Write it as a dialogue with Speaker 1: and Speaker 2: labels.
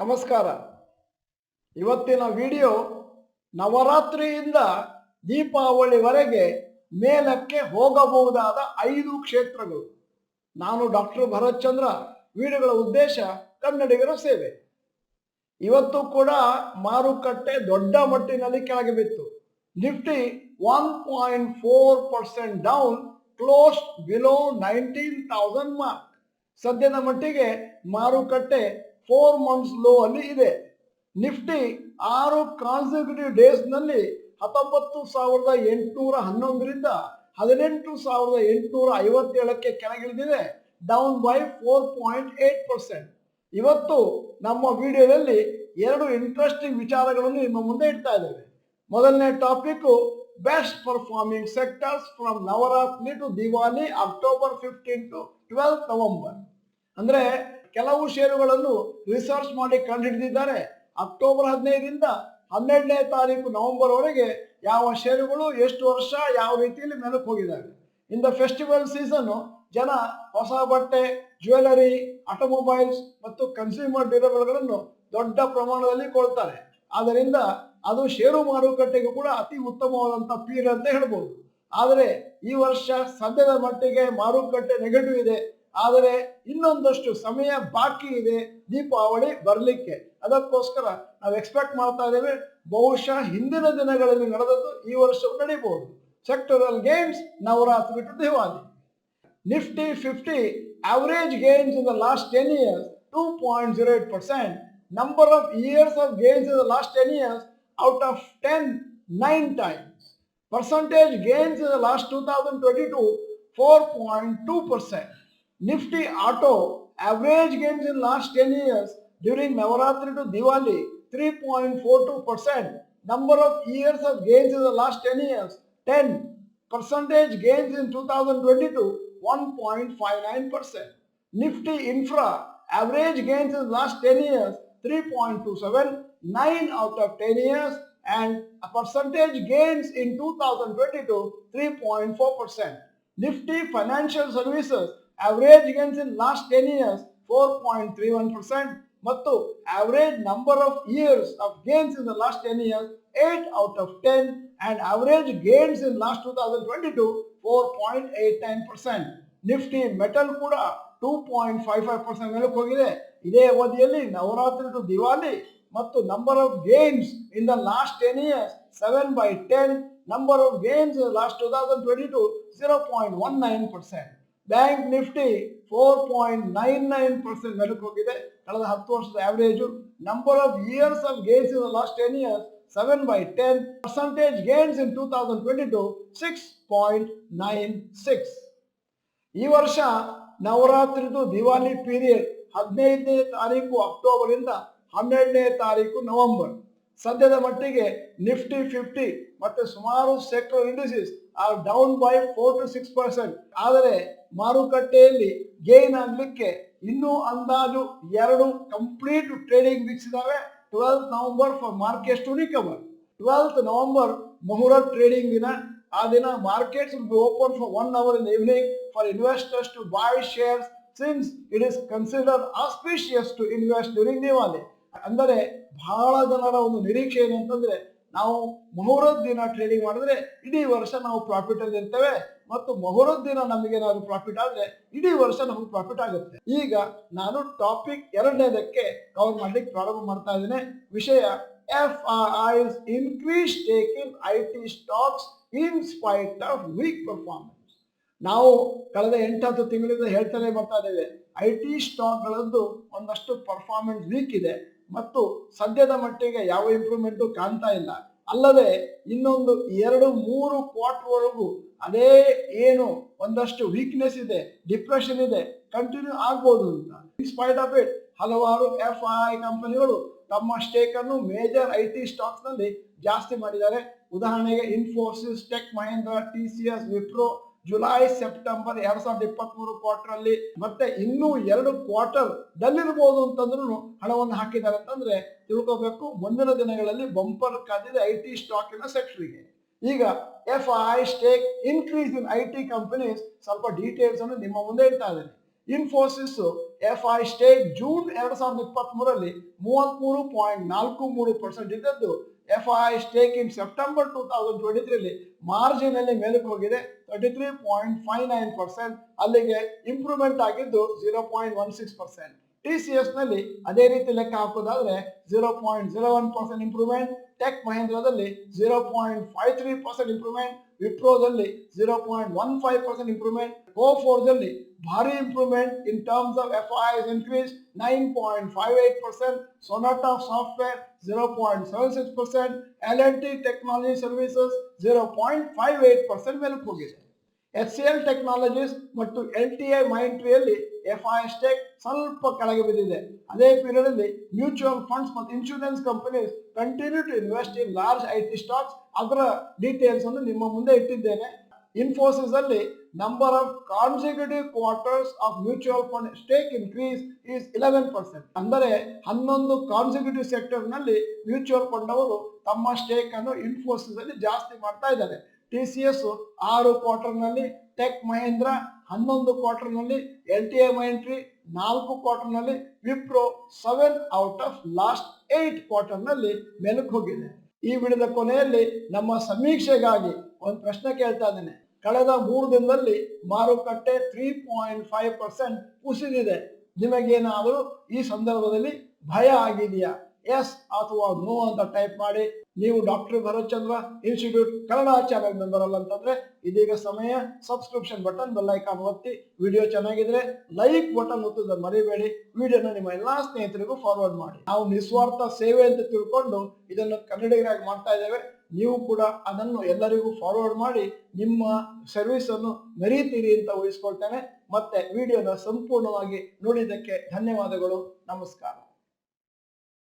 Speaker 1: ನಮಸ್ಕಾರ. ಇವತ್ತಿನ ವಿಡಿಯೋ ನವರಾತ್ರಿಯಿಂದ ದೀಪಾವಳಿವರೆಗೆ ಮೇಲಕ್ಕೆ ಹೋಗಬಹುದಾದ 5 ಕ್ಷೇತ್ರಗಳು. ನಾನು ಡಾಕ್ಟರ್ ಭರತ್ ಚಂದ್ರ. ವಿಡಿಯೋಗಳ ಉದ್ದೇಶ ಕನ್ನಡಿಗರ ಸೇವೆ. ಇವತ್ತು ಕೂಡ ಮಾರುಕಟ್ಟೆ ದೊಡ್ಡ ಮಟ್ಟಿನಲ್ಲಿ ಕೆಳಗೆ ಬಿತ್ತು. Nifty 1.4% down, close below 19,000 mark. ಸದ್ಯದ ಮಟ್ಟಿಗೆ ಮಾರುಕಟ್ಟೆ 4 months ಲೋ ಅಲ್ಲಿ ಇದೆ. ನಿಫ್ಟಿ 6 ಕಾನ್ಸಿಕ್ಯೂಟಿವ್ ಡೇಸ್ ನಲ್ಲಿ 19,811ರಿಂದ 18,857ಕ್ಕೆ ಕೆಳಗಿಳಿದಿದೆ, ಡೌನ್ ಬೈ 4.8%. ಇವತ್ತು ನಮ್ಮ ವಿಡಿಯೋದಲ್ಲಿ 2 ಇಂಟ್ರೆಸ್ಟಿಂಗ್ ವಿಚಾರಗಳನ್ನು ನಿಮ್ಮ ಮುಂದೆ ಇಡ್ತಾ ಇದ್ದೇವೆ. ಮೊದಲನೇ topic, best performing sectors from Navratri to Diwali, October 15 to 12 November. ಅಂದ್ರೆ ಕೆಲವು ಷೇರುಗಳನ್ನು ರಿಸರ್ಚ್ ಮಾಡಿ ಕಂಡುಹಿಡಿದಿದ್ದಾರೆ. ಅಕ್ಟೋಬರ್ 15ರಿಂದ 12ನೇ ತಾರೀಕು ನವೆಂಬರ್ ವರೆಗೆ ಯಾವ ಷೇರುಗಳು ಎಷ್ಟು ವರ್ಷ ಯಾವ ರೀತಿಯಲ್ಲಿ ಮೇಲಕ್ಕೆ ಹೋಗಿದ್ದಾವೆ. ಇನ್ ದ ಫೆಸ್ಟಿವಲ್ ಸೀಸನ್ ಜನ ಹೊಸ ಬಟ್ಟೆ, ಜ್ಯುವೆಲರಿ, ಆಟೋಮೊಬೈಲ್ಸ್ ಮತ್ತು ಕನ್ಸ್ಯೂಮರ್ ಡ್ಯೂರಬಲ್ಗಳನ್ನು ದೊಡ್ಡ ಪ್ರಮಾಣದಲ್ಲಿ ಕೊಳ್ತಾರೆ. ಆದ್ದರಿಂದ ಅದು ಷೇರು ಮಾರುಕಟ್ಟೆಗೂ ಕೂಡ ಅತಿ ಉತ್ತಮವಾದಂಥ ಪೀರಿಯಡ್ ಅಂತ ಹೇಳ್ಬೋದು. ಆದರೆ ಈ ವರ್ಷ ಸದ್ಯದ ಮಟ್ಟಿಗೆ ಮಾರುಕಟ್ಟೆ ನೆಗೆಟಿವ್ ಇದೆ. ಆದರೆ ಇನ್ನೊಂದಷ್ಟು ಸಮಯ ಬಾಕಿ ಇದೆ ದೀಪಾವಳಿ ಬರಲಿಕ್ಕೆ. ಅದಕ್ಕೋಸ್ಕರ ನಾವು ಎಕ್ಸ್ಪೆಕ್ಟ್ ಮಾಡ್ತಾ ಇದ್ದೇವೆ, ಬಹುಶಃ ಹಿಂದಿನ ದಿನಗಳಲ್ಲಿ ನಡೆದದ್ದು ಈ ವರ್ಷವೂ ನಡೀಬಹುದು. Sectoral gains Navratri to Diwali. Nifty 50 average gains in the last 10 years 2.08%. Number of years of gains in the last 10 years out of 10 9 times. Percentage gains in the last 2022 4.2%. Nifty Auto average gains in last 10 years during Navaratri to Diwali 3.42%. Number of years of gains in the last 10 years 10. Percentage gains in 2022 1.59%. Nifty Infra average gains in last 10 years 3.27, 9 out of 10 years, and a percentage gains in 2022 3.4%. Nifty Financial Services average gains in last 10 years 4.31%. ಮತ್ತು average number of years of gains in the last 10 years 8 out of 10, and average gains in last 2022 4.89%. Nifty metal ಕೂಡ 2.55% ಮೇಲಕ್ಕೆ ಹೋಗಿದೆ. ಇದೇ ಅವಧಿಯಲ್ಲಿ Navratri to Diwali ಮತ್ತು number of gains in the last 10 years 7/10, number of gains in last 2022 0.19%. Bank Nifty 4.99% ಮೇಲಕ್ಕೆ ಹೋಗಿದೆ, ಕಳೆದ 10 ವರ್ಷದ average. Number of years of gains in the last 10 years 7/10, percentage gains in 2022 6.96. ಈ ವರ್ಷ ನವರಾತ್ರಿದು ದಿವಾಲಿ ಪೀರಿಯಡ್ 15ನೇ ತಾರೀಕು ಅಕ್ಟೋಬರ್ ಇಂದ 12ನೇ ತಾರೀಕು ನವೆಂಬರ್. ಸದ್ಯದ ಮಟ್ಟಿಗೆ ನಿಫ್ಟಿ 50 ಮತ್ತೆ ಸುಮಾರು sector indices are down by 4 to 6%. ಆದರೆ ಮಾರುಕಟ್ಟೆಯಲ್ಲಿ ಗೇನ್ ಆಗಲಿಕ್ಕೆ ಇನ್ನೂ ಅಂದಾಜು 2 ಕಂಪ್ಲೀಟ್ ಟ್ರೇಡಿಂಗ್ ವೀಕ್ಸ್ ಇದಾವೆ. 12th November for markets to recover. 12th November muhurat trading ದಿನ. ಆ ದಿನ markets will be open for 1 hour in the evening for investors to buy shares since it is considered auspicious to invest during Diwali. ಅಂದರೆ ಬಹಳ ಜನರ ಒಂದು ನಿರೀಕ್ಷೆ ಏನಂತಂದ್ರೆ, ನಾವು ಮುಹೂರ್ತ ದಿನ ಟ್ರೇಡಿಂಗ್ ಮಾಡಿದ್ರೆ ಇಡೀ ವರ್ಷ ನಾವು ಪ್ರಾಫಿಟ್ ಅಲ್ಲಿ ಇರ್ತೇವೆ, ಮತ್ತು ಮುಹೂರ್ತ ದಿನ ನಮಗೇನಾದ್ರು ಪ್ರಾಫಿಟ್ ಆದ್ರೆ ಇಡೀ ವರ್ಷ ನಮಗೆ ಪ್ರಾಫಿಟ್ ಆಗುತ್ತೆ. ಈಗ ನಾನು ಟಾಪಿಕ್ 2ನೇದಕ್ಕೆ ಕವರ್ ಮಾಡ್ಲಿಕ್ಕೆ ಪ್ರಾರಂಭ ಮಾಡ್ತಾ ಇದ್ದೇನೆ. ವಿಷಯ FII's increased stake in IT stocks in spite of weak performance. ನಾವು ಕಳೆದ 8-10 ತಿಂಗಳಿಂದ ಹೇಳ್ತಾನೆ ಬರ್ತಾ ಇದ್ದೇವೆ, IT ಸ್ಟಾಕ್ಗಳದ್ದು ಒಂದಷ್ಟು ಪರ್ಫಾರ್ಮೆನ್ಸ್ ವೀಕ್ ಇದೆ ಮತ್ತು ಸದ್ಯದ ಮಟ್ಟಿಗೆ ಯಾವ ಇಂಪ್ರೂವ್ಮೆಂಟು ಕಾಣ್ತಾ ಇಲ್ಲ. ಅಲ್ಲದೆ ಇನ್ನೊಂದು 2-3 ಕ್ವಾರ್ಟರ್ ವರೆಗೂ ಅದೇ ಏನು ಒಂದಷ್ಟು ವೀಕ್ನೆಸ್ ಇದೆ, ಡಿಪ್ರೆಷನ್ ಇದೆ, ಕಂಟಿನ್ಯೂ ಆಗ್ಬೋದು ಅಂತ. ಇನ್ ಸ್ಪೈಟ್ ಆಫ್ ಇಟ್ ಹಲವಾರು FII ಕಂಪನಿಗಳು ತಮ್ಮ ಸ್ಟೇಕ್ ಅನ್ನು ಮೇಜರ್ IT ಸ್ಟಾಕ್ಸ್ ನಲ್ಲಿ ಜಾಸ್ತಿ ಮಾಡಿದ್ದಾರೆ. ಉದಾಹರಣೆಗೆ Infosys, Tech Mahindra, TCS, Wipro July September 2023 quarter ಅಲ್ಲಿ ಮತ್ತೆ ಇನ್ನೂ 2 ಕ್ವಾರ್ಟರ್ ದಲ್ಲಿರ್ಬೋದು ಅಂತಂದ್ರೂ ಹಣವನ್ನು ಹಾಕಿದ್ದಾರೆ ಅಂತಂದ್ರೆ ತಿಳ್ಕೋಬೇಕು, ಮುಂದಿನ ದಿನಗಳಲ್ಲಿ ಬಂಪರ್ ಕಾದಿದೆ IT ಸ್ಟಾಕಿನ ಸೆಕ್ಟರ್ಗೆ. ಈಗ FII stake increase in IT companies ಸ್ವಲ್ಪ ಡೀಟೇಲ್ಸ್ ಅನ್ನು ನಿಮ್ಮ ಮುಂದೆ ಇಡ್ತಾ ಇದ್ದೇನೆ. ಇನ್ಫೋಸಿಸ್ FI ಸ್ಟೇಕ್ ಜೂನ್ 2023ರಲ್ಲಿ 33.43% ಇದ್ದದ್ದು FI ಸ್ಟೇಕ್ ಇನ್ ಸೆಪ್ಟೆಂಬರ್ 2023ರಲ್ಲಿ ಮಾರ್ಜಿನಲ್ಲಿ ಮೇಲಕ್ಕೆ ಹೋಗಿದೆ 33.59%, ಅಲ್ಲಿಗೆ ಇಂಪ್ರೂವ್ಮೆಂಟ್ ಆಗಿದ್ದು 0.16%. TCS ನಲ್ಲಿ ಅದೇ ರೀತಿ ಲೆಕ್ಕ ಹಾಕೋದಾದ್ರೆ 0.01% ಇಂಪ್ರೂವ್ಮೆಂಟ್, ಟೆಕ್ ಮಹೇಂದ್ರದಲ್ಲಿ 0.53% ಇಂಪ್ರೂವ್ಮೆಂಟ್, ವಿಪ್ರೋದಲ್ಲಿ 0.15% ಇಂಪ್ರೂವ್ಮೆಂಟ್, Go4ದಲ್ಲಿ ಭಾರಿ improvement in terms of FIs increase 9.58%, Sonata software 0.76%, L&T technology services 0.58% ಮೇಲಕ್ಕೆ ಹೋಗಿದೆ. HCL ಟೆಕ್ನಾಲಜೀಸ್ ಮತ್ತು LTI ಮೈಂಟ್ರಿಯಲ್ಲಿ FI ಸ್ಟೇಕ್ ಸ್ವಲ್ಪ ಕೆಳಗೆ ಬಿದ್ದಿದೆ. ಅದೇ ಪೀರಿಯಡ್ ಅಲ್ಲಿ ಮ್ಯೂಚುವಲ್ ಫಂಡ್ಸ್ ಮತ್ತು insurance companies continue to invest in large IT stocks. ಅದರ ಡೀಟೇಲ್ಸ್ ಅನ್ನು ನಿಮ್ಮ ಮುಂದೆ ಇಟ್ಟಿದ್ದೇನೆ. ಇನ್ಫೋಸಿಸ್ ಅಲ್ಲಿ number of consecutive quarters of mutual fund stake increase is 11%. ಅಂದರೆ 11 ಕಾನ್ಸಿಕ್ಯೂಟಿವ್ ಸೆಕ್ಟರ್ ನಲ್ಲಿ ಮ್ಯೂಚುವಲ್ ಫಂಡ್ ಅವರು ತಮ್ಮ ಸ್ಟೇಕ್ ಅನ್ನು ಇನ್ಫೋಸಿಸ್ ಅಲ್ಲಿ ಜಾಸ್ತಿ ಮಾಡ್ತಾ ಇದ್ದಾರೆ. TCS 6 ಕ್ವಾರ್ಟರ್ ನಲ್ಲಿ, ಟೆಕ್ ಮಹೇಂದ್ರ 11 ಕ್ವಾರ್ಟರ್ ನಲ್ಲಿ, LTI ಮೈಂಟ್ರಿ 4 ಕ್ವಾರ್ಟರ್ ನಲ್ಲಿ, Wipro 7 out of last 8 quarter ನಲ್ಲಿ ಮೇಲಕ್ಕೆ ಹೋಗಿದೆ. ಈ ವಿಡಿಯೋದ ಕೊನೆಯಲ್ಲಿ ನಮ್ಮ ಸಮೀಕ್ಷೆಗಾಗಿ ಒಂದು ಪ್ರಶ್ನೆ ಕೇಳ್ತಾ ಇದ್ದೇನೆ. ಕಳೆದ 3 ದಿನದಲ್ಲಿ ಮಾರುಕಟ್ಟೆ 3.5% ಕುಸಿದಿದೆ. ನಿಮಗೇನಾದರೂ ಈ ಸಂದರ್ಭದಲ್ಲಿ ಭಯ ಆಗಿದೆಯಾ? ಎಸ್ ಅಥವಾ ನೋ ಅಂತ ಟೈಪ್ ಮಾಡಿ. ನೀವು ಡಾಕ್ಟರ್ ಭರತ್ ಚಂದ್ರ ಇನ್ಸ್ಟಿಟ್ಯೂಟ್ ಕನ್ನಡ ಚಾನೆಲ್ ಮೆಂಬರ್ ಅಲ್ಲ ಅಂತಂದ್ರೆ ಇದೀಗ ಸಮಯ ಸಬ್ಸ್ಕ್ರಿಪ್ಷನ್ ಬಟನ್, ಬೆಲ್ ಐಕಾನ್ ಒತ್ತಿ. ವಿಡಿಯೋ ಚೆನ್ನಾಗಿದ್ರೆ ಲೈಕ್ ಬಟನ್ ಒತ್ತೋದನ್ನ ಮರಿಬೇಡಿ. ವಿಡಿಯೋನ ನಿಮ್ಮ ಎಲ್ಲಾ ಸ್ನೇಹಿತರಿಗೂ ಫಾರ್ವರ್ಡ್ ಮಾಡಿ. ನಾವು ನಿಸ್ವಾರ್ಥ ಸೇವೆ ಅಂತ ತಿಳ್ಕೊಂಡು ಇದನ್ನು ಕನ್ನಡಿಗರಾಗಿ ಮಾಡ್ತಾ ಇದ್ದೇವೆ. ನೀವು ಕೂಡ ಅದನ್ನು ಎಲ್ಲರಿಗೂ ಫಾರ್ವರ್ಡ್ ಮಾಡಿ ನಿಮ್ಮ ಸರ್ವಿಸ್ ಅನ್ನು ಮೆರೀತೀರಿ ಅಂತ ಊಹಿಸ್ಕೊಳ್ತೇನೆ. ಮತ್ತೆ ವಿಡಿಯೋನ ಸಂಪೂರ್ಣವಾಗಿ ನೋಡಿದ್ದಕ್ಕೆ ಧನ್ಯವಾದಗಳು. ನಮಸ್ಕಾರ.